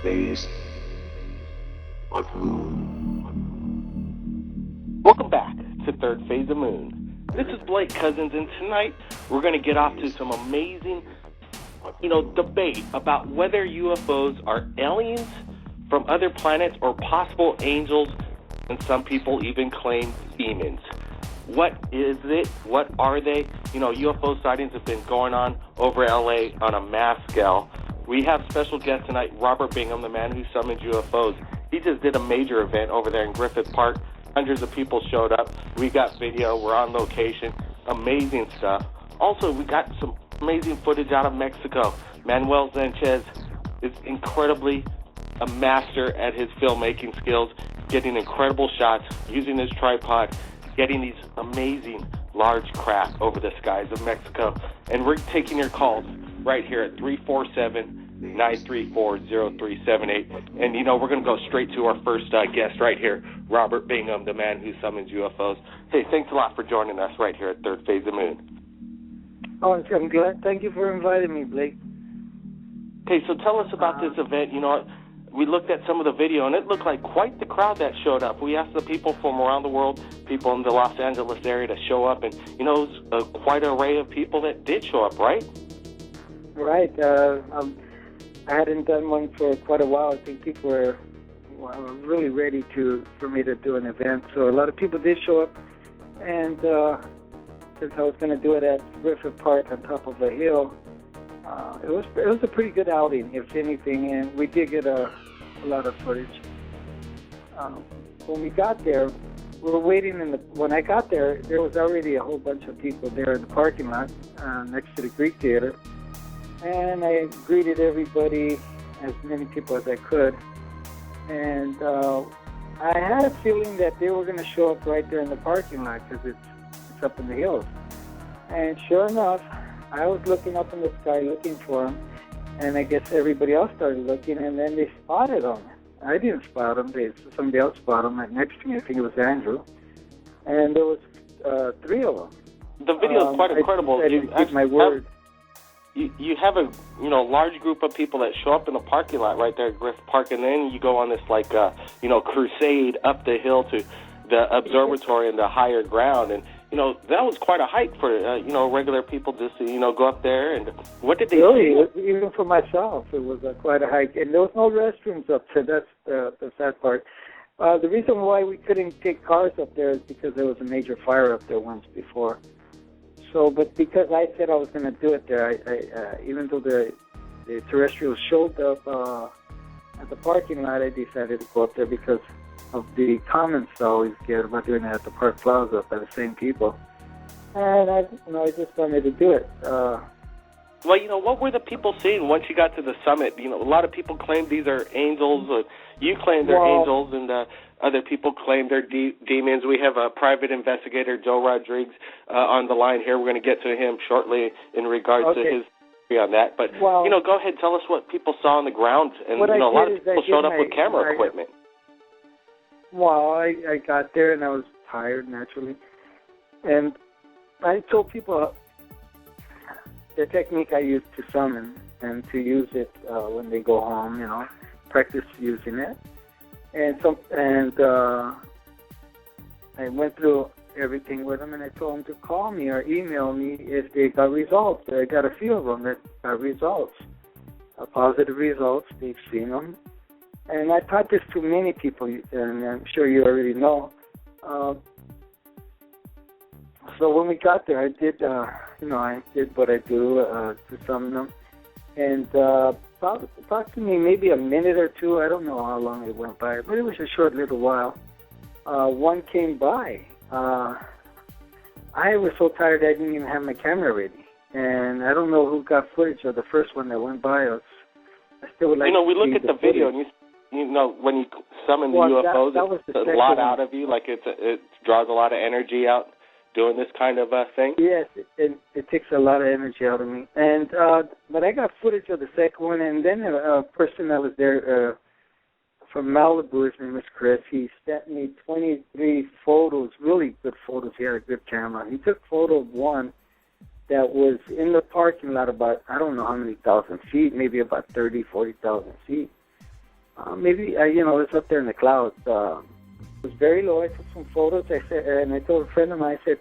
phase of moon. Welcome back to Third Phase of Moon. This is Blake Cousins, and tonight we're going to get off to some amazing, debate about whether UFOs are aliens from other planets or possible angels, and some people even claim demons. What is it? What are they? UFO sightings have been going on over LA on a mass scale. We have special guest tonight, Robert Bingham, the man who summoned UFOs. He just did a major event over there in Griffith Park. Hundreds of people showed up. We got video. We're on location. Amazing stuff. Also, we got some amazing footage out of Mexico. Manuel Sanchez is incredibly a master at his filmmaking skills, getting incredible shots, using his tripod, getting these amazing large craft over the skies of Mexico. And we're taking your calls right here at 347-934-0378. And, we're going to go straight to our first guest right here, Robert Bingham, the man who summons UFOs. Hey, thanks a lot for joining us right here at Third Phase of Moon. Oh, I'm glad. Thank you for inviting me, Blake. Okay, so tell us about this event. We looked at some of the video, and it looked like quite the crowd that showed up. We asked the people from around the world, people in the Los Angeles area, to show up, and, it was quite an array of people that did show up, right? Right. I hadn't done one for quite a while. I think people were really ready for me to do an event. So a lot of people did show up, and since I was going to do it at Griffith Park on top of a hill, it was a pretty good outing, if anything, and we did get a lot of footage. When we got there, we were waiting when I got there, there was already a whole bunch of people there in the parking lot next to the Greek Theater, and I greeted everybody, as many people as I could, and I had a feeling that they were going to show up right there in the parking lot because it's up in the hills. And sure enough, I was looking up in the sky looking for them, and I guess everybody else started looking, and then they spotted them. I didn't spot them. Somebody else spotted them right next to me. I think it was Andrew. And there was 3 of them. The video is quite incredible. I didn't keep my word. You have a large group of people that show up in the parking lot right there at Griffith Park, and then you go on this crusade up the hill to the observatory and the higher ground, and that was quite a hike for regular people just to go up there. And what did they see? Even for myself, it was quite a hike, and there was no restrooms up there. That's the sad part. The reason why we couldn't take cars up there is because there was a major fire up there once before. So, but because I said I was going to do it there, I even though the terrestrials showed up at the parking lot, I decided to go up there because of the comments I always get about doing it at the Park Plaza by the same people. And I just wanted to do it. Well, what were the people seeing once you got to the summit? A lot of people claim these are angels. You claim they're angels, and other people claim they're demons. We have a private investigator, Joe Rodriguez, on the line here. We're going to get to him shortly in regards to his theory on that. But, go ahead, tell us what people saw on the ground. And, a lot of people showed up with camera equipment. Well, I got there, and I was tired, naturally. And I told people the technique I use to summon and to use it when they go home, practice using it. And I went through everything with them, and I told them to call me or email me if they got results. I got a few of them that got results, positive results. They've seen them. And I taught this to many people, and I'm sure you already know. So when we got there, I did, I did what I do to summon them. And approximately maybe a minute or two, I don't know how long it went by, but it was a short little while. One came by. I was so tired I didn't even have my camera ready. And I don't know who got footage of the first one that went by us. I still would like we look at the video, and when you summon the UFOs, it's a lot out of you, like it draws a lot of energy out doing this kind of thing? Yes, it takes a lot of energy out of me. And but I got footage of the second one, and then a person that was there from Malibu, his name is Chris, he sent me 23 photos, really good photos. He had a good camera. He took photo of one that was in the parking lot about, I don't know how many thousand feet, maybe about 30,000, 40,000 feet. maybe, it's up there in the clouds. It was very low. I took some photos. I said, and I told a friend of mine, I said,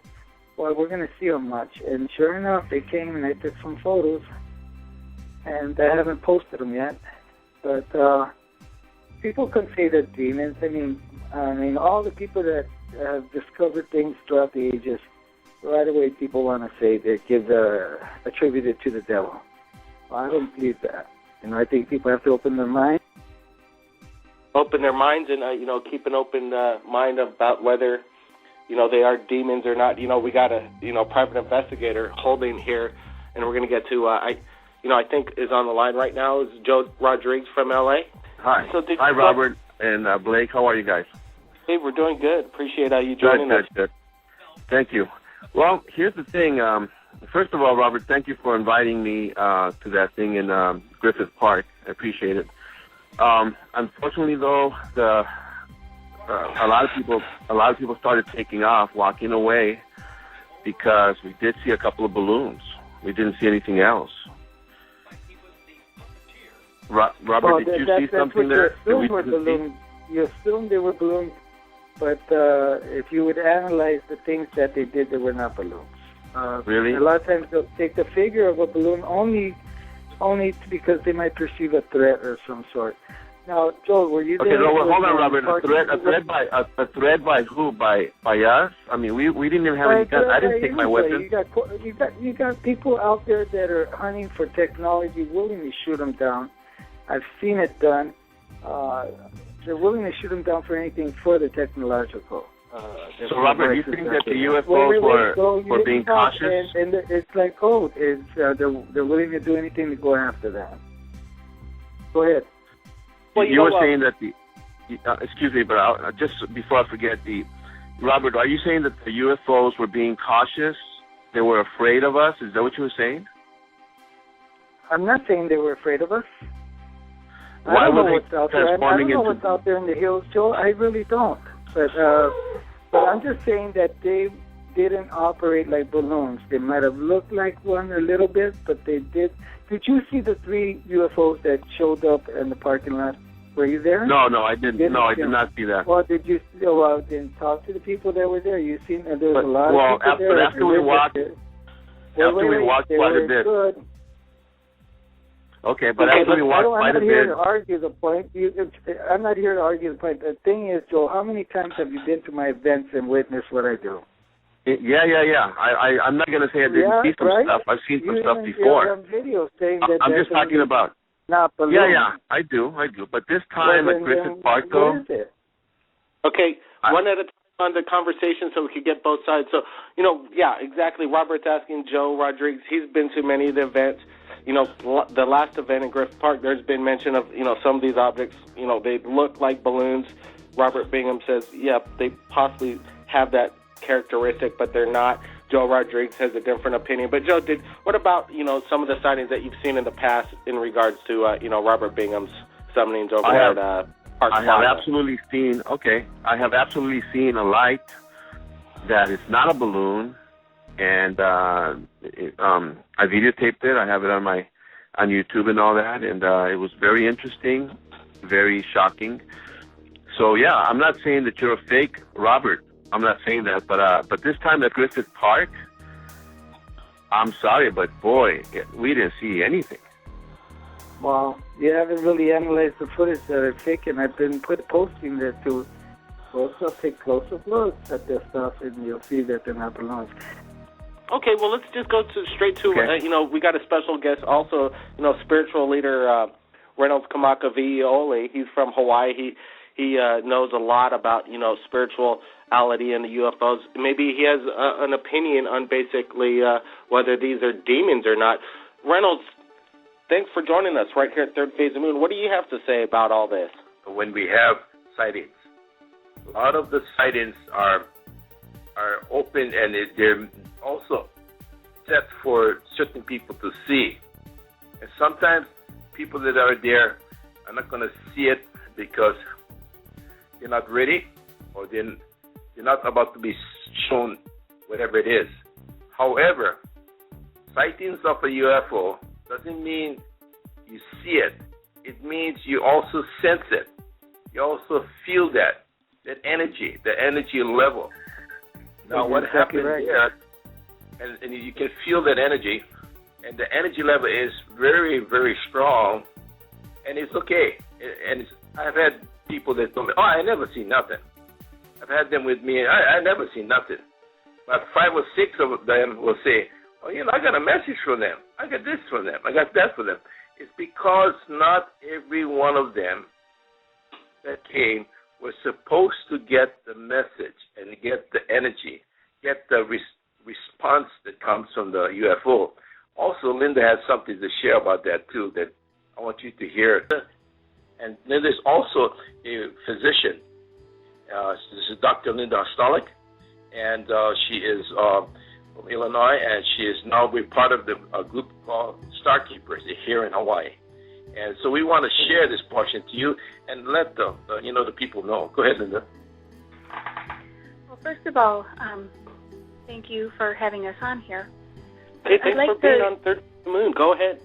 well, we're going to see them much. And sure enough, they came and I took some photos. And I haven't posted them yet. But people can say they're demons. I mean, all the people that have discovered things throughout the ages, right away people want to say they attribute it to the devil. Well, I don't believe that. I think people have to open their mind. Open their minds and, keep an open mind about whether, they are demons or not. We got a, private investigator holding here, and we're going to get to, I think is on the line right now is Joe Rodriguez from L.A. Hi. Hi, Robert and Blake. How are you guys? Hey, we're doing good. Appreciate you joining us. Good. Thank you. Well, here's the thing. First of all, Robert, thank you for inviting me to that thing in Griffith Park. I appreciate it. Unfortunately, though, a lot of people started taking off, walking away, because we did see a couple of balloons. We didn't see anything else. Robert, did you see something there? You assumed they were balloons, but if you would analyze the things that they did, they were not balloons. Really? A lot of times they'll take the figure of a balloon only because they might perceive a threat of some sort. Now, Joel, were you there? Okay, no, hold on, Robert. A threat by who? By us? I mean, we didn't even have any guns. I didn't take my weapon. You got people out there that are hunting for technology, willing to shoot them down. I've seen it done. They're willing to shoot them down for anything further technological. So, Robert, you think that the UFOs were being cautious? And it's like code. They're willing to do anything to go after that. Go ahead. Well, you were saying that excuse me, but just before I forget, Robert, are you saying that the UFOs were being cautious? They were afraid of us? Is that what you were saying? I'm not saying they were afraid of us. Why were they transforming into... I don't know what's out there in the hills, Joe. I really don't. But I'm just saying that they didn't operate like balloons. They might have looked like one a little bit, but they did. Did you see the 3 UFOs that showed up in the parking lot? Were you there? No, I didn't. I did not see that. Well, did you? Well, then talk to the people that were there. You seen there was a lot of people there. After we walked quite a bit. Good. Okay, but after we walked quite a bit. I'm not here to argue the point. I'm not here to argue the point. The thing is, Joe, how many times have you been to my events and witnessed what I do? Yeah. I'm not going to say I didn't see some stuff. I've seen some stuff before. Videos saying that I'm just talking about. Not balloons. Yeah, I do. But this time at Griffith Park, though. Okay, one at a time on the conversation so we could get both sides. So, exactly. Robert's asking Joe Rodriguez. He's been to many of the events. The last event in Griffith Park, there's been mention of, some of these objects, they look like balloons. Robert Bingham says, they possibly have that characteristic, but they're not. Joe Rodriguez has a different opinion. But Joe, what about, some of the sightings that you've seen in the past in regards to, Robert Bingham's summonings over at Park Plaza? I have absolutely seen a light that is not a balloon, and I videotaped it. I have it on YouTube and all that, and it was very interesting, very shocking. So yeah, I'm not saying that you're a fake, Robert. I'm not saying that, but this time at Griffith Park, I'm sorry, but boy, we didn't see anything. Well, you haven't really analyzed the footage that I've taken. I've been posting there to also take closer looks at this stuff, and you'll see that they're not balloons. Okay, well, let's just go straight to, we got a special guest also, spiritual leader Reynolds Kamakaviole. He's from Hawaii. He knows a lot about, spirituality and the UFOs. Maybe he has an opinion on basically whether these are demons or not. Reynolds, thanks for joining us right here at Third Phase of Moon. What do you have to say about all this? When we have sightings, a lot of the sightings are open, and they're also set for certain people to see. And sometimes people that are there are not going to see it because they're not ready, or they're not about to be shown whatever it is. However, sightings of a UFO doesn't mean you see it. it means you also sense it. You also feel that energy, the energy level. Now, what happened there, and you can feel that energy, and the energy level is very, very strong, and it's okay. And I've had people that told me, oh, I never see nothing. I've had them with me, I never see nothing. But 5 or 6 of them will say, oh, I got a message from them. I got this from them. I got that from them. It's because not every one of them that came was supposed to get the message and get the energy, get the response that comes from the UFO. Also, Linda has something to share about that, too, that I want you to hear. And Linda's also a physician. This is Dr. Linda Stolik, and she is from Illinois, and she is now part of a group called Starkeepers here in Hawaii. And so we want to share this portion to you and let the people know. Go ahead, Linda. Well, first of all, thank you for having us on here. Hey, thanks for being on Third Moon. Go ahead.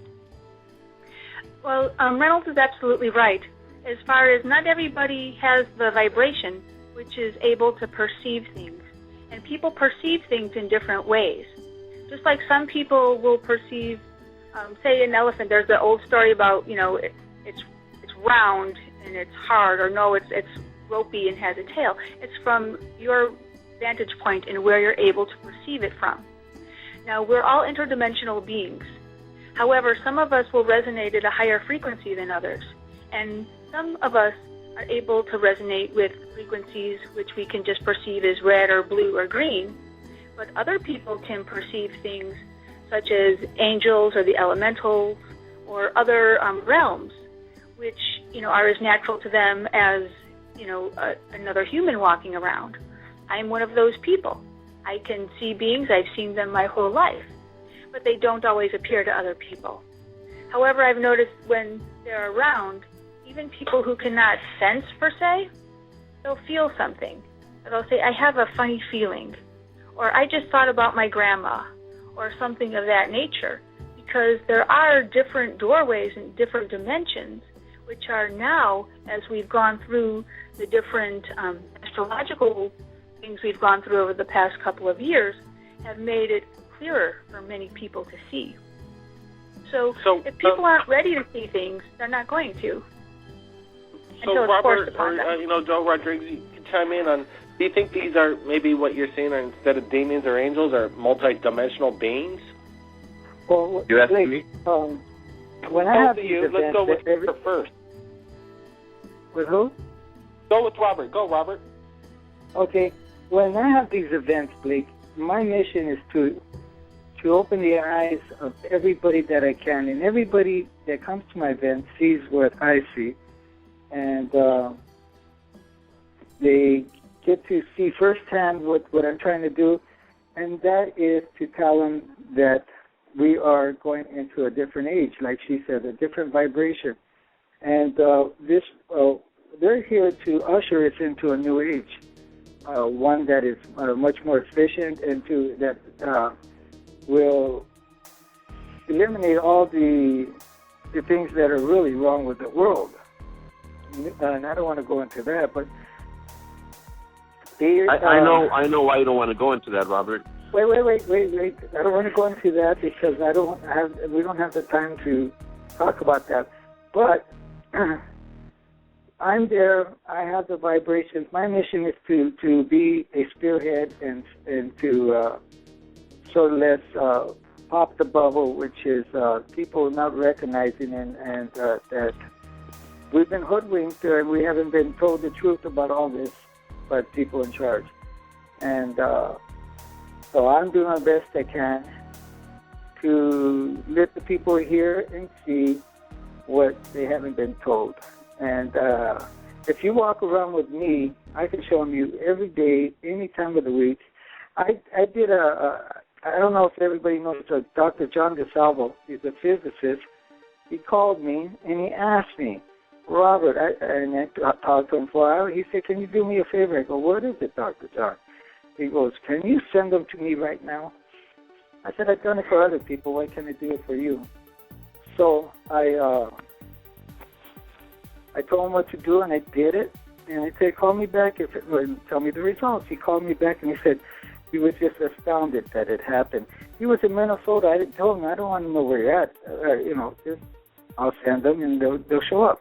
Well, Reynolds is absolutely right. As far as not everybody has the vibration, which is able to perceive things. And people perceive things in different ways. Just like some people will perceive, say an elephant, there's the old story about, it's round and it's hard, or no, it's ropey and has a tail. It's from your vantage point and where you're able to perceive it from. Now, we're all interdimensional beings. However, some of us will resonate at a higher frequency than others. And some of us are able to resonate with frequencies which we can just perceive as red or blue or green. But other people can perceive things such as angels or the elementals or other realms, which, are as natural to them as, another human walking around. I'm one of those people. I can see beings, I've seen them my whole life, but they don't always appear to other people. However, I've noticed when they're around, even people who cannot sense, per se, they'll feel something. They'll say, I have a funny feeling, or I just thought about my grandma, or something of that nature, because there are different doorways and different dimensions, which are now, as we've gone through the different astrological things we've gone through over the past couple of years, have made it clearer for many people to see. So if people aren't ready to see things, they're not going to. So Robert, or Joe Rodriguez, you can chime in on, do you think these are maybe what you're saying are, instead of demons or angels, are multi-dimensional beings? Well, you asking me? When I have these events, let's go with her first. With who? Go with Robert. Go, Robert. Okay. When I have these events, Blake, my mission is to open the eyes of everybody that I can, and everybody that comes to my event sees what I see, and they get to see firsthand what I'm trying to do, and that is to tell them that we are going into a different age, like she said, a different vibration, and they're here to usher us into a new age, one that is much more efficient and that will eliminate all the things that are really wrong with the world. And I don't want to go into that, but I know why you don't want to go into that, Robert. Wait. I don't want to go into that because we don't have the time to talk about that. But I'm there. I have the vibrations. My mission is to be a spearhead and to sort of let's pop the bubble, which is people not recognizing and that we've been hoodwinked and we haven't been told the truth about all this by people in charge. And so I'm doing my best I can to let the people hear and see what they haven't been told. And if you walk around with me, I can show you every day, any time of the week. I did I don't know if everybody knows Dr. John DeSalvo. He's a physicist. He called me and he asked me, Robert, I talked to him for an hour. He said, can you do me a favor? I go, what is it, Dr. John? He goes, can you send them to me right now? I said, I've done it for other people. Why can't I do it for you? So I I told him what to do, and I did it. And I said, call me back and tell me the results. He called me back, and he said he was just astounded that it happened. He was in Minnesota. I told him, I don't want to know where you're at. Just I'll send them, and they'll show up.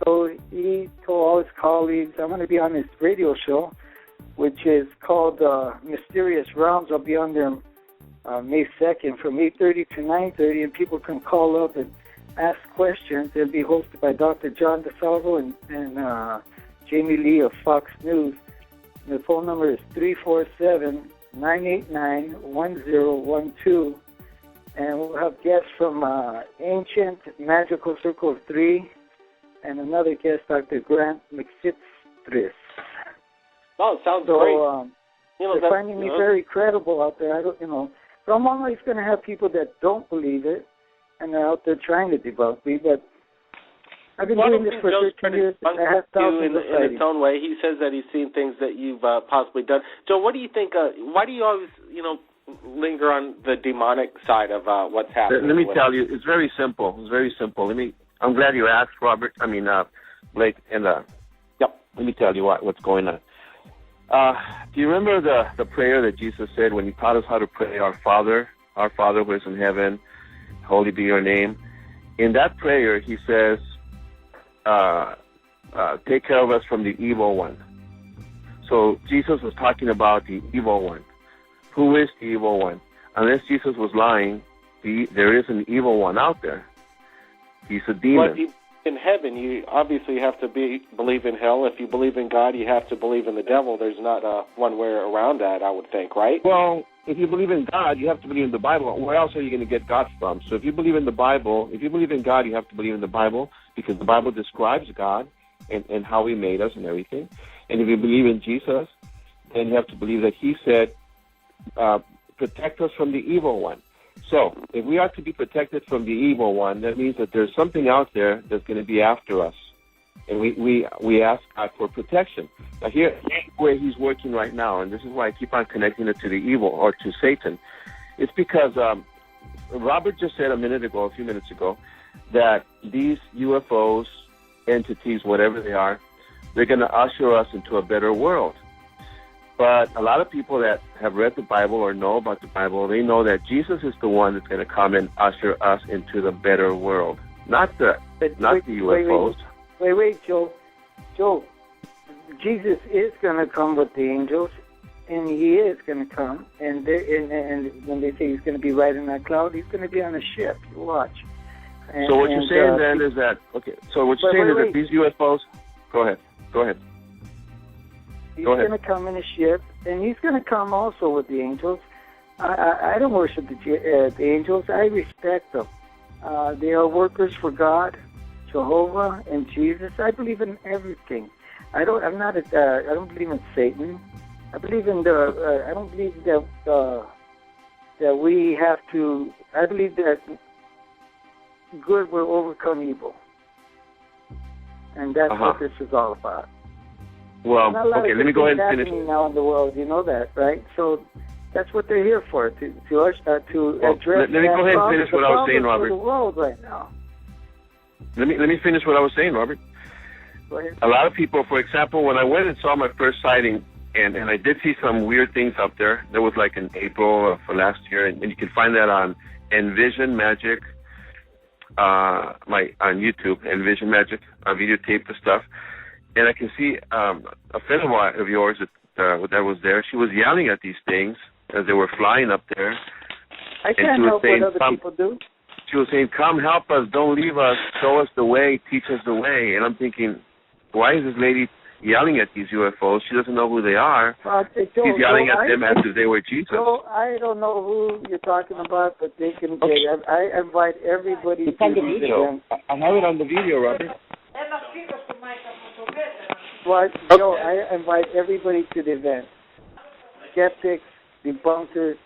So he told all his colleagues, I'm going to be on this radio show, which is called Mysterious Realms. I'll be on there May 2nd from 8:30 to 9:30, and people can call up and ask questions. It'll be hosted by Dr. John DeSalvo and Jamie Lee of Fox News. And the phone number is 347-989-1012. And we'll have guests from Ancient Magical Circle of Three, and another guest, Dr. Grant McFitzris. Oh, sounds great. They're finding me very credible out there. But I'm always going to have people that don't believe it, and they're out there trying to debunk me. But I've been doing this for 13 years. I have thousands of sightings. In its own way, he says that he's seen things that you've possibly done. Joe, what do you think? Why do you always, linger on the demonic side of what's happening? Let me tell you, it's very simple. I'm glad you asked, Blake, and yep. Let me tell you what's going on. Do you remember the prayer that Jesus said when he taught us how to pray, our Father who is in heaven, holy be your name? In that prayer, he says, take care of us from the evil one. So Jesus was talking about the evil one. Who is the evil one? Unless Jesus was lying, there is an evil one out there. He's a demon. But in heaven, you obviously have to believe in hell. If you believe in God, you have to believe in the devil. There's not one way around that, I would think, right? Well, if you believe in God, you have to believe in the Bible. Where else are you going to get God from? So if you believe in the Bible, if you believe in God, you have to believe in the Bible, because the Bible describes God and how he made us and everything. And if you believe in Jesus, then you have to believe that he said, protect us from the evil one. So if we are to be protected from the evil one, that means that there's something out there that's going to be after us. And we ask God for protection. Now here's where he's working right now, and this is why I keep on connecting it to the evil or to Satan. It's because Robert just said a few minutes ago, that these UFOs, entities, whatever they are, they're going to usher us into a better world. But a lot of people that have read the Bible or know about the Bible, they know that Jesus is the one that's going to come and usher us into the better world, not the UFOs. Wait, Joe. Jesus is going to come with the angels, and he is going to come. And when they say he's going to be riding that cloud, he's going to be on a ship. You watch. So what you're saying then is that, okay, so what you're saying is that these UFOs, go ahead. He's going to come in a ship, and he's going to come also with the angels. I don't worship the angels. I respect them. They are workers for God, Jehovah, and Jesus. I believe in everything. I don't believe in Satan. I believe in I don't believe that we have to. I believe that good will overcome evil, and that's what this is all about. Well, okay, let me go ahead and finish. Now in the world, you know that, right? So that's what they're here for, to address. Let me go ahead and finish what I was saying, Robert. The world right now. Let me finish what I was saying, Robert. Go ahead. A lot of people, for example, when I went and saw my first sighting, and I did see some weird things up there. There was like in April of last year, and you can find that on Envision Magic, on YouTube, Envision Magic. I videotaped the stuff. And I can see a friend of yours that was there. She was yelling at these things as they were flying up there. I can't help what other people do. She was saying, come help us, don't leave us, show us the way, teach us the way. And I'm thinking, why is this lady yelling at these UFOs? She doesn't know who they are. She's yelling at them as if they were Jesus. I don't know who you're talking about, but they can get it. I invite everybody to the video. I have it on the video, Robert. Joe, I invite everybody to the event. Skeptics, debunkers,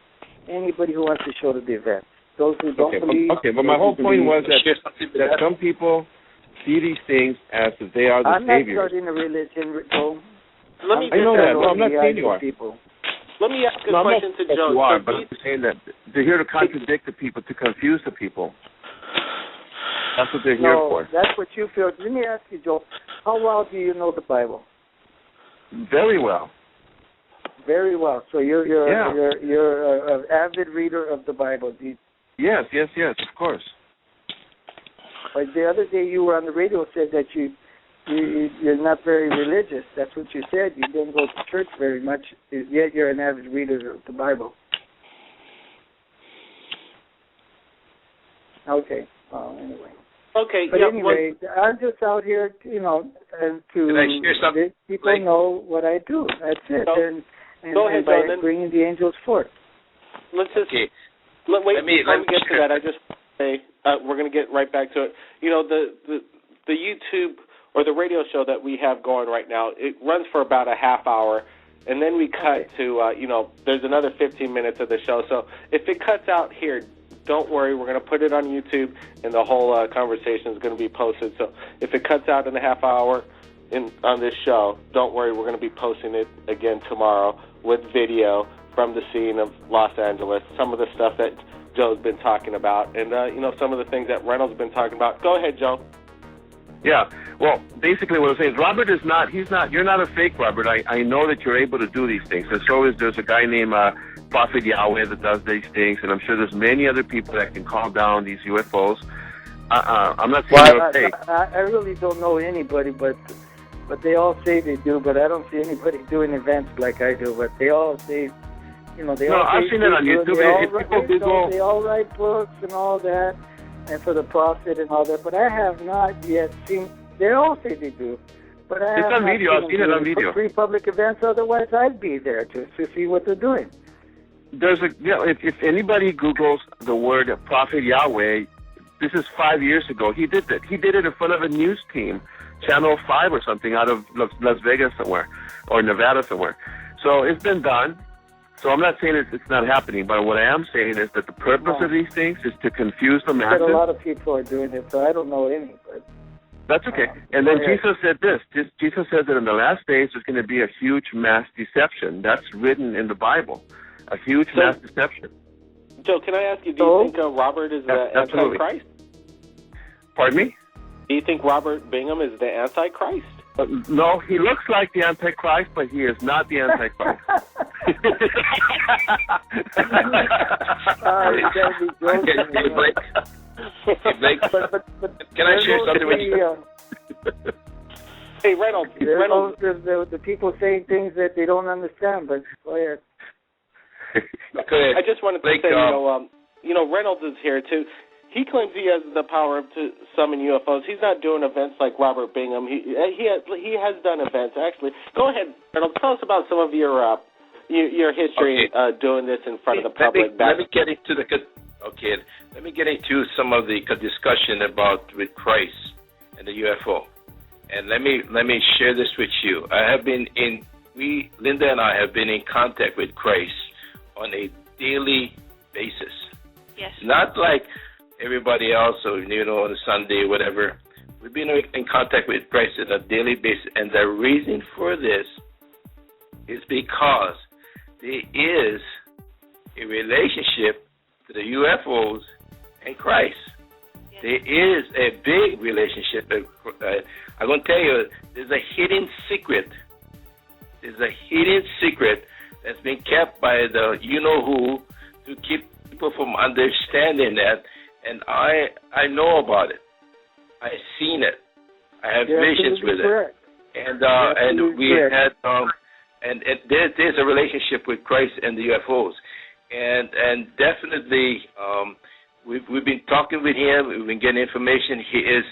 anybody who wants to show to the event. Those who don't believe. Okay, but my whole point was that some people see these things as if they are the saviors. I'm not starting a religion, Joe. I know that. No, I'm not saying you are. Let me ask a question to Joe. You are, but I'm saying that they're here to contradict the people, to confuse the people. That's what they're here for. That's what you feel. Let me ask you, Joe, how well do you know the Bible? Very well. Very well. So you're an avid reader of the Bible. Yes, of course. Like the other day you were on the radio said that you're not very religious. That's what you said. You didn't go to church very much, yet you're an avid reader of the Bible. Okay. Anyway. Okay. But anyway, I'm just out here, and to let people know what I do. That's it. And go ahead, by Joe, bringing the angels forth. Let's just before we get to that, I just say we're going to get right back to it. The YouTube or the radio show that we have going right now, it runs for about a half hour, and then we cut to there's another 15 minutes of the show. So if it cuts out here, don't worry, we're going to put it on YouTube, and the whole conversation is going to be posted. So if it cuts out in a half hour on this show, don't worry, we're going to be posting it again tomorrow with video from the scene of Los Angeles, some of the stuff that Joe's been talking about, and some of the things that Reynolds has been talking about. Go ahead, Joe. Yeah, well, basically what I'm saying is Robert is not, you're not a fake Robert. I know that you're able to do these things. And so there's a guy named Prophet Yahweh that does these things, and I'm sure there's many other people that can call down these UFOs. I'm not saying you're fake. I really don't know anybody, but they all say they do, but I don't see anybody doing events like I do, but they all say, I've seen it on YouTube. They all write books and all that, and for the prophet and all that, but I have not yet seen. They all say they do, but I have on video. I've seen it on video. Free public events. Otherwise, I'd be there to see what they're doing. If anybody Googles the word Prophet Yahweh, this is 5 years ago. He did that. He did it in front of a news team, Channel 5 or something, out of Las Vegas somewhere or Nevada somewhere. So it's been done. So I'm not saying it's not happening, but what I am saying is that the purpose of these things is to confuse the masses. But a lot of people are doing it, so I don't know any. But that's okay. And then Jesus said this. Jesus said that in the last days there's going to be a huge mass deception. That's written in the Bible. A huge mass deception. Joe, can I ask you, do you think Robert is the Antichrist? Pardon me? Do you think Robert Bingham is the Antichrist? No, he looks like the Antichrist, but he is not the Antichrist. Blake, can I share something with you? Hey, Reynolds. There's the people saying things that they don't understand, but go ahead. I just wanted to say, Reynolds is here too. He claims he has the power to summon UFOs. He's not doing events like Robert Bingham. He has done events actually. Go ahead, Reynolds. Tell us about some of your history doing this in front of the public. Let me get into some of the discussion about with Christ and the UFO, and let me share this with you. Linda and I have been in contact with Christ on a daily basis. Yes. Not like everybody else, or on a Sunday, whatever. We've been in contact with Christ on a daily basis, and the reason for this is because there is a relationship to the UFOs and Christ. Yes. There is a big relationship. I'm going to tell you, there's a hidden secret. There's a hidden secret that's been kept by the you-know-who to keep people from understanding that. And I know about it. I've seen it. I have visions with it. And we had and there's a relationship with Christ and the UFOs, and definitely we've been talking with him. We've been getting information. He is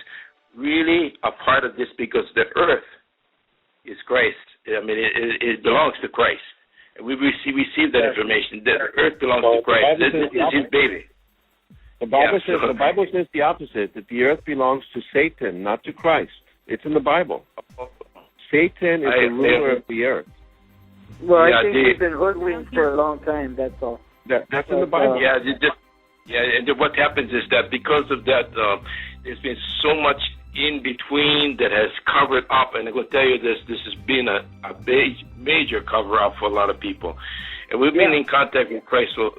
really a part of this because the earth is Christ. I mean, it belongs to Christ, and we received that information. The earth belongs to Christ. This is his baby. The Bible says the opposite, that the earth belongs to Satan, not to Christ. It's in the Bible. Satan is the ruler of the earth. Well, I think he's been hoodwinked for a long time, that's all. That's in the Bible. And what happens is that because of that, there's been so much in between that has covered up, and I'm going to tell you this has been a major cover-up for a lot of people. And we've been in contact with Christ for,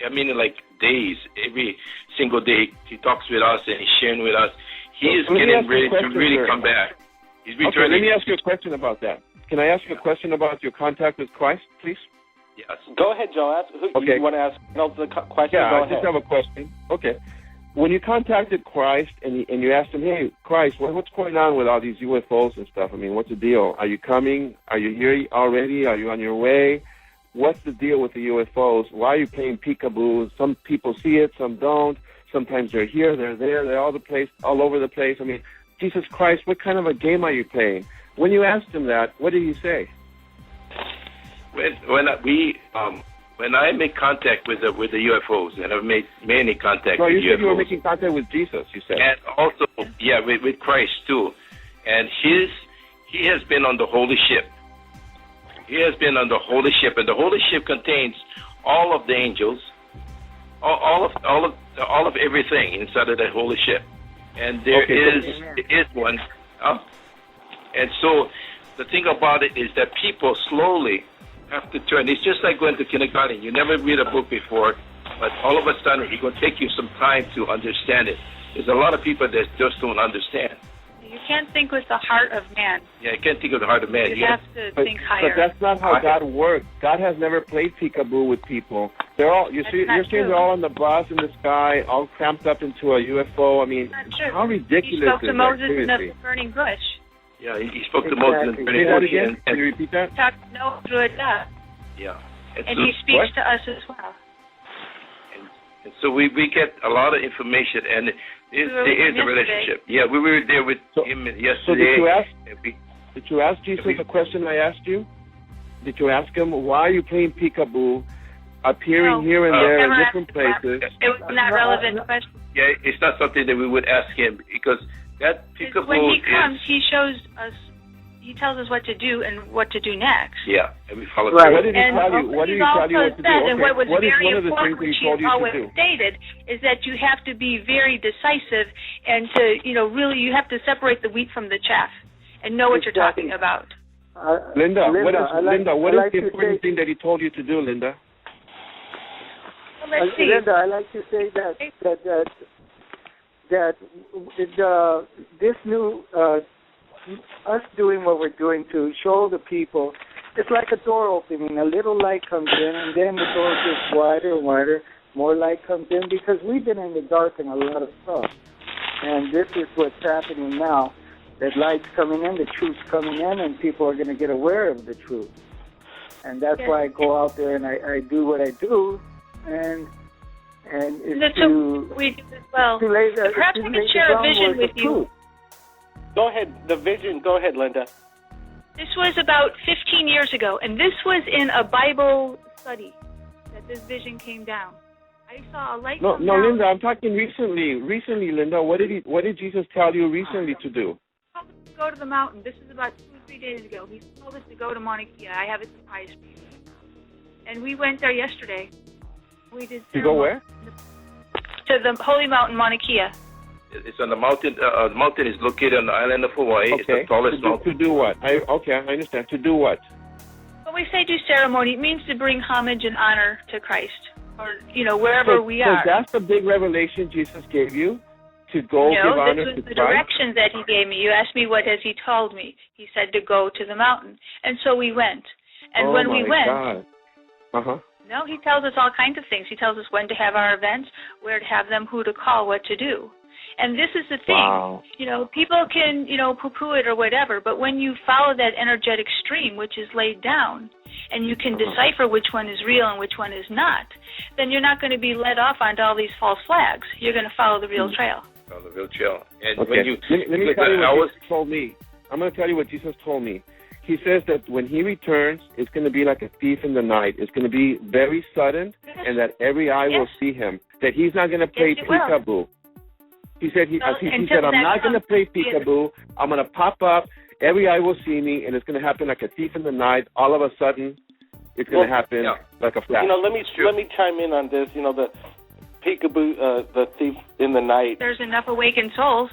like days, every single day he talks with us and he's sharing with us. he is getting ready to really come back. He's returning. Okay, let me ask you a question about that. Can I ask you a question about your contact with Christ, please? Yes. Go ahead, Joe. Ask who you want to ask. No, the question. Yeah, Go I ahead. just have a question. Okay. When you contacted Christ and you asked him, hey, Christ, what's going on with all these UFOs and stuff? I mean, what's the deal? Are you coming? Are you here already? Are you on your way? What's the deal with the UFOs? Why are you playing peekaboo? Some people see it, some don't. Sometimes they're here, they're there, they're all over the place. I mean, Jesus Christ, what kind of a game are you playing? When you asked him that, what did he say? When I make contact with the UFOs, and I've made many contacts No, with you UFOs. said you were making contact with Jesus, you said. And also, yeah, with Christ too. And he has been on the holy ship. He has been on the holy ship, and the holy ship contains all of the angels, all of everything inside of that holy ship. And there is one. And so the thing about it is that people slowly have to turn. It's just like going to kindergarten. You never read a book before, but all of a sudden it's going to take you some time to understand it. There's a lot of people that just don't understand. You can't think with the heart of man. Yeah, you can't think of the heart of man. You have to think higher. But that's not how God works. God has never played peekaboo with people. They're all you're saying they're all on the bus in the sky, all cramped up into a UFO. I mean, how ridiculous he spoke is to Moses that? in Seriously. the burning bush. Yeah, he spoke to Moses in the burning Say that bush. again? Can you repeat that? He talked to Noah through it up. Yeah. And he speaks to us as well. And so we get a lot of information, and there is a relationship. Yeah, we were there with him yesterday. So did you ask Jesus the question I asked you? Did you ask him, why are you playing peekaboo, appearing here and there in different places? It was not relevant question. Yeah, it's not something that we would ask him, because that peekaboo when he comes, he shows us, he tells us what to do and what to do next. Yeah, and we follow right. through. What did he tell you? What did he tell you what to do? Okay. And what was what is very one of the important, things which he told you always to do? stated, is that you have to be very decisive and to, really, you have to separate the wheat from the chaff and know what you're talking about. Linda, what is the important say, thing that he told you to do, Linda? Well, let's see. Linda, I like to say that this new us doing what we're doing to show the people, it's like a door opening. A little light comes in, and then the door gets wider and wider. More light comes in, because we've been in the dark in a lot of stuff. And this is what's happening now. That light's coming in, the truth's coming in, and people are going to get aware of the truth. And that's why I go out there and I do what I do, and it's we do as well. Perhaps we can share a vision with you. Go ahead, the vision. Go ahead, Linda. This was about 15 years ago, and this was in a Bible study that this vision came down. I saw a light come down. Linda, I'm talking recently. Recently, Linda, what did Jesus tell you recently to do? He told us to go to the mountain. This is about 2 or 3 days ago. He told us to go to Mauna Kea. I have a surprise for you. And we went there yesterday. We did. To go where? To the holy mountain, Mauna Kea. It's on the mountain. The mountain is located on the island of Hawaii. Okay. It's the tallest mountain. To do what? I understand. To do what? When we say do ceremony, it means to bring homage and honor to Christ, or wherever we are. So that's the big revelation Jesus gave you, to go give honor to Christ? No, this was the directions that he gave me. You asked me what has he told me. He said to go to the mountain, and so we went. And when we went, no, he tells us all kinds of things. He tells us when to have our events, where to have them, who to call, what to do. And this is the thing, wow. People can, poo-poo it or whatever, but when you follow that energetic stream, which is laid down, and you can decipher which one is real and which one is not, then you're not going to be led off onto all these false flags. You're going to follow the real trail. Follow the real trail. And okay. when you, let me tell you what Jesus told me. I'm going to tell you what Jesus told me. He says that when he returns, it's going to be like a thief in the night. It's going to be very sudden, and that every eye will see him. That he's not going to play peekaboo. He said, he said, I'm not going to play peekaboo. I'm going to pop up. Every eye will see me, and it's going to happen like a thief in the night. All of a sudden, it's going to happen like a flash. Let me chime in on this. The peekaboo, the thief in the night. There's enough awakened souls.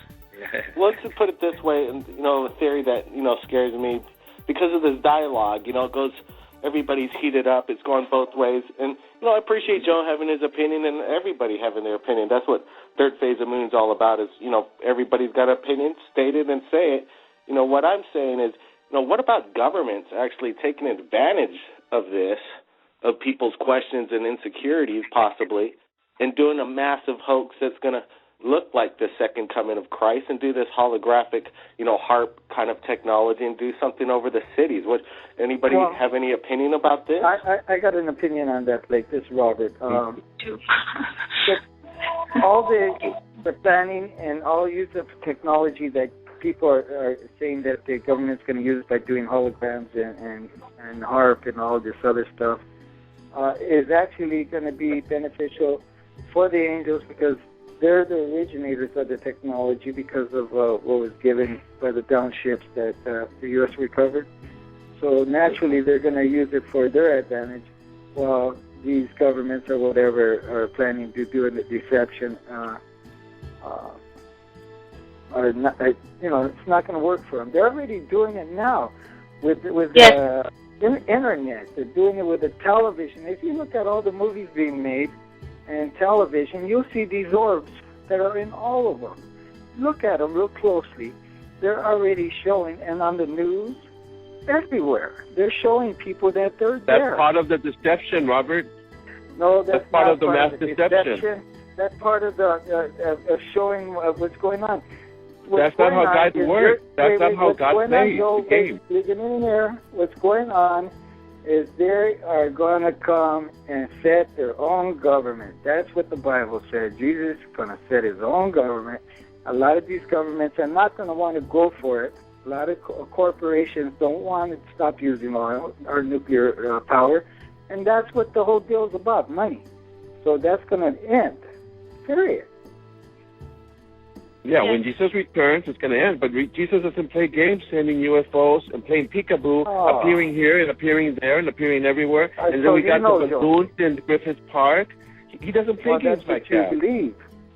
Let's just put it this way, and a theory that scares me because of this dialogue. It goes. Everybody's heated up. It's going both ways. And, I appreciate Joe having his opinion and everybody having their opinion. That's what Third Phase of Moon's all about is, everybody's got an opinion, state it and say it. What I'm saying is, what about governments actually taking advantage of this, of people's questions and insecurities possibly, and doing a massive hoax that's going to look like the second coming of Christ and do this holographic, HARP kind of technology and do something over the cities? Anybody have any opinion about this? I got an opinion on that, like this, Robert. All the planning and all use of technology that people are saying that the government's going to use by doing holograms and HARP and all this other stuff is actually going to be beneficial for the angels, because they're the originators of the technology because of what was given by the downships that the U.S. recovered. So naturally, they're going to use it for their advantage, while these governments or whatever are planning to do the deception. Are not, it's not going to work for them. They're already doing it now with yes. Internet. They're doing it with the television. If you look at all the movies being made and television, you'll see these orbs that are in all of them. Look at them real closely. They're already showing, and on the news, everywhere. They're showing people that they're there. That's part of the deception, Robert. No, that's part not of the part mass of the deception. That's part of the showing of what's going on. That's not how God works. That's not how God plays the game. Listen in there. What's going on is they are going to come and set their own government. That's what the Bible said. Jesus is going to set his own government. A lot of these governments are not going to want to go for it. A lot of corporations don't want to stop using oil or nuclear power, and that's what the whole deal is about, money. So that's going to end, period. Yeah, when Jesus returns, it's going to end. But Jesus doesn't play games sending UFOs and playing peekaboo, appearing here and appearing there and appearing everywhere. And then we got the balloons in Griffith Park. He doesn't play games like that. You believe.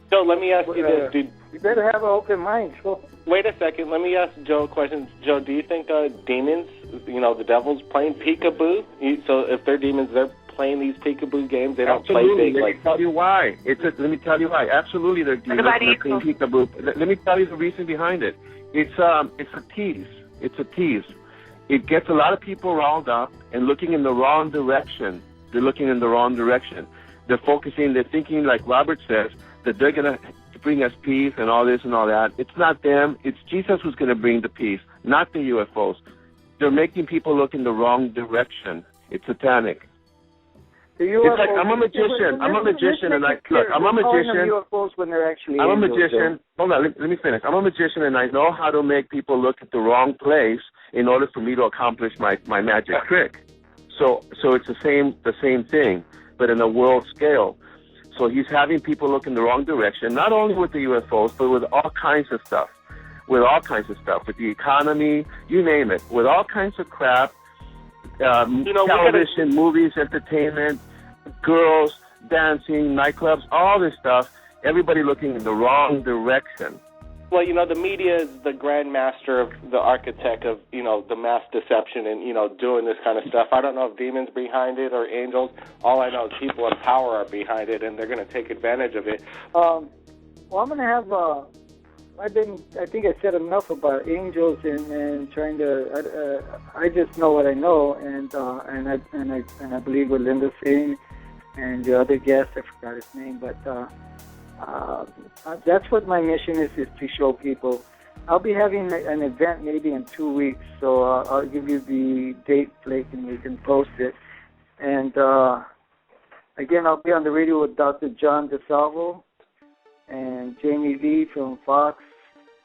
So let me ask you this, dude. You better have an open mind. So. Wait a second. Let me ask Joe a question. Joe, do you think demons, the devil's playing peekaboo? So if they're demons, they're playing these peekaboo games. They don't play big. Let me tell you why. Let me tell you why. Absolutely, they're playing peekaboo. Let me tell you the reason behind it. It's a tease. It's a tease. It gets a lot of people riled up and looking in the wrong direction. They're looking in the wrong direction. They're focusing. They're thinking, like Robert says, that they're going to bring us peace and all this and all that. It's not them. It's Jesus who's going to bring the peace, not the UFOs. They're making people look in the wrong direction. It's satanic. It's like I'm a magician, and I'm a magician. UFOs when they're actually I'm a magician. Hold on, let me finish. I'm a magician, and I know how to make people look at the wrong place in order for me to accomplish my magic trick. So it's the same thing, but in a world scale. So he's having people look in the wrong direction, not only with the UFOs, but with all kinds of stuff. With the economy, you name it, with all kinds of crap. Television, movies, entertainment, girls, dancing, nightclubs, all this stuff, everybody looking in the wrong direction. Well, the media is the grand master of the architect of, the mass deception and, doing this kind of stuff. I don't know if demons behind it or angels. All I know is people in power are behind it, and they're going to take advantage of it. Well, I'm going to have... I think I said enough about angels and trying to. I just know what I know, and I believe what Linda's saying, and the other guest, I forgot his name, but that's what my mission is to show people. I'll be having an event maybe in 2 weeks, so I'll give you the date, Blake, and you can post it. And again, I'll be on the radio with Dr. John DeSalvo and Jamie Lee from Fox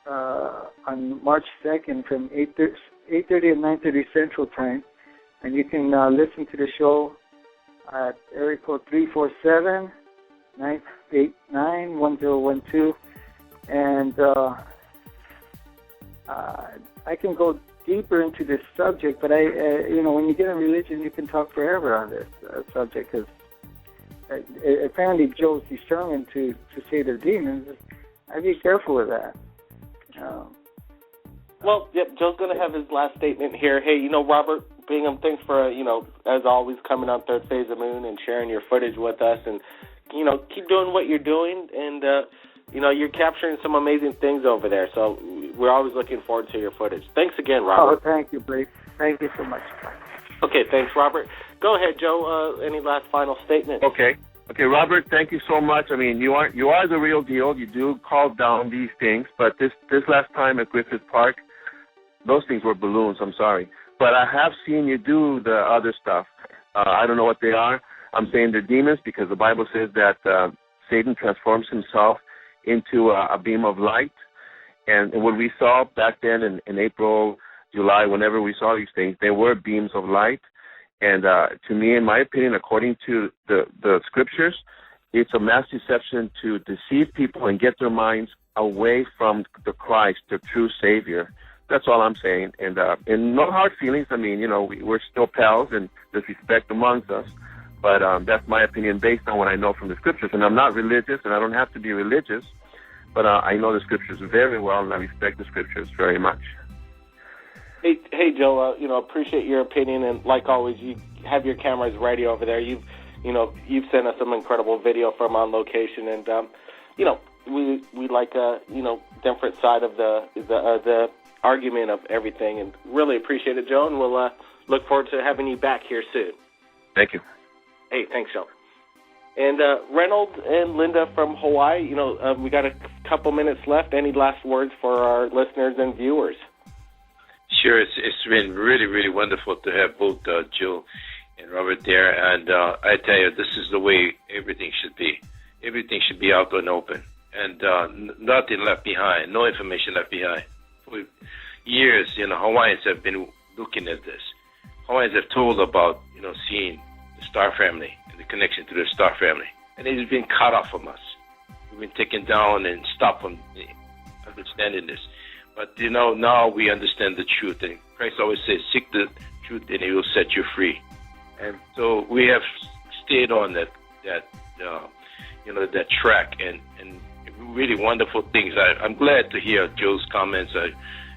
on March 2nd from 8:30 and 9:30 Central Time. And you can listen to the show at area code 347-989-1012. And I can go deeper into this subject, but when you get in religion, you can talk forever on this subject, because apparently Joe's determined to say they're demons. I'd be careful with that. Well, yep, Joe's going to have his last statement here. Hey, Robert Bingham, thanks for, as always, coming on Third Phase of Moon and sharing your footage with us. And, keep doing what you're doing. And, you're capturing some amazing things over there. So we're always looking forward to your footage. Thanks again, Robert. Oh, thank you, Blake. Thank you so much. Okay, thanks, Robert. Go ahead, Joe. Any last final statements? Okay, Robert. Thank you so much. I mean, you are the real deal. You do call down these things, but this last time at Griffith Park, those things were balloons. I'm sorry, but I have seen you do the other stuff. I don't know what they are. I'm saying they're demons because the Bible says that Satan transforms himself into a beam of light. And what we saw back then in April, July, whenever we saw these things, they were beams of light. And to me, in my opinion, according to the scriptures, it's a mass deception to deceive people and get their minds away from the Christ, the true Savior. That's all I'm saying. And no hard feelings. I mean, we're still pals and there's respect amongst us. But that's my opinion based on what I know from the scriptures. And I'm not religious, and I don't have to be religious. But I know the scriptures very well, and I respect the scriptures very much. Hey, Joe. Appreciate your opinion, and like always, you have your cameras ready over there. You've sent us some incredible video from on location, and we like different side of the argument of everything, and really appreciate it, Joe. And we'll look forward to having you back here soon. Thank you. Hey, thanks, Joe. And Reynolds and Linda from Hawaii, we got a couple minutes left. Any last words for our listeners and viewers? Sure, it's been really, really wonderful to have both Joe and Robert there. And I tell you, this is the way everything should be. Everything should be out and open, and nothing left behind, no information left behind. For years, Hawaiians have been looking at this. Hawaiians have told about, seeing the Star Family and the connection to the Star Family. And it has been cut off from us. We've been taken down and stopped from understanding this. But, now we understand the truth. And Christ always says, seek the truth and it will set you free. And so we have stayed on that track and really wonderful things. I'm glad to hear Joe's comments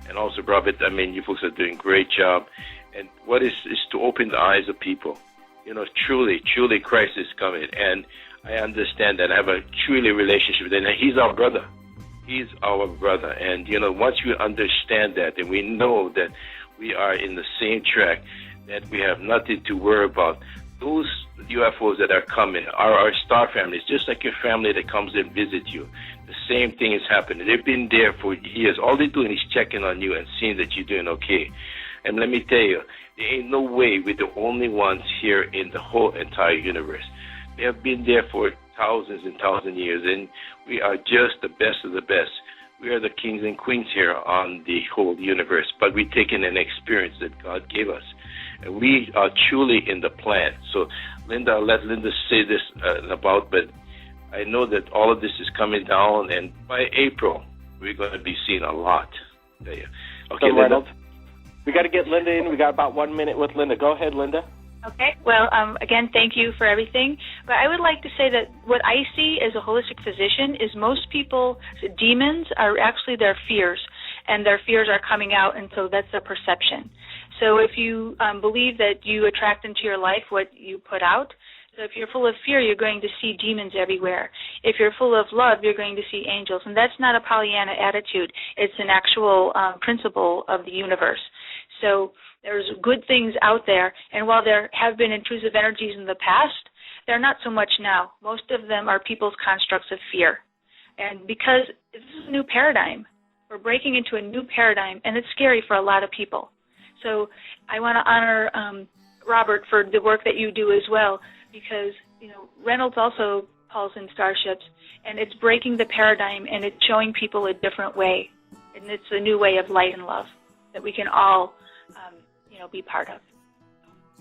and also Robert. I mean, you folks are doing a great job. And what is to open the eyes of people. Truly Christ is coming. And I understand that. I have a truly relationship with him. And he's our brother. He's our brother. And, once we understand that and we know that we are in the same track, that we have nothing to worry about, those UFOs that are coming are our star families, just like your family that comes and visits you. The same thing is happening. They've been there for years. All they're doing is checking on you and seeing that you're doing okay. And let me tell you, there ain't no way we're the only ones here in the whole entire universe. They have been there for thousands and thousands of years, and we are just the best of the best. We are the kings and queens here on the whole universe, but we're taking an experience that God gave us. And we are truly in the plan. So, Linda, I'll let Linda say this but I know that all of this is coming down, and by April, we're going to be seeing a lot. Okay, so, Linda? We got to get Linda in. We got about 1 minute with Linda. Go ahead, Linda. Okay. Well, again, thank you for everything. But I would like to say that what I see as a holistic physician is most people, demons are actually their fears, and their fears are coming out, and so that's a perception. So if you believe that you attract into your life what you put out, so if you're full of fear, you're going to see demons everywhere. If you're full of love, you're going to see angels. And that's not a Pollyanna attitude. It's an actual principle of the universe. So there's good things out there, and while there have been intrusive energies in the past, they're not so much now. Most of them are people's constructs of fear. And because this is a new paradigm, we're breaking into a new paradigm, and it's scary for a lot of people. So I want to honor Robert for the work that you do as well, because Reynolds also calls in starships, and it's breaking the paradigm, and it's showing people a different way, and it's a new way of light and love that we can all be part of.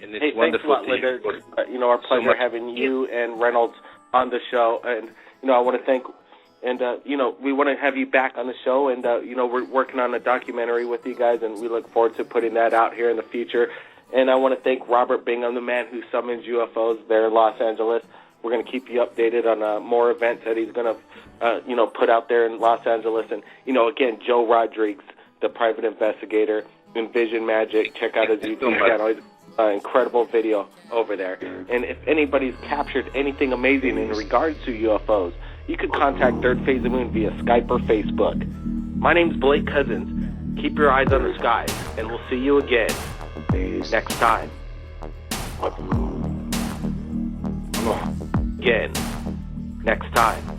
And it's wonderful. Thanks a lot, Linda. Our pleasure having you and Reynolds on the show. And, I want to thank, and, we want to have you back on the show. And, we're working on a documentary with you guys, and we look forward to putting that out here in the future. And I want to thank Robert Bingham, the man who summons UFOs there in Los Angeles. We're going to keep you updated on more events that he's going to, put out there in Los Angeles. And, again, Joe Rodriguez, the private investigator, Envision Magic. Check out his YouTube channel. Incredible video over there. And if anybody's captured anything amazing in regards to UFOs, you can contact Third Phase of the Moon via Skype or Facebook. My name's Blake Cousins. Keep your eyes on the skies, and we'll see you again next time. Again next time.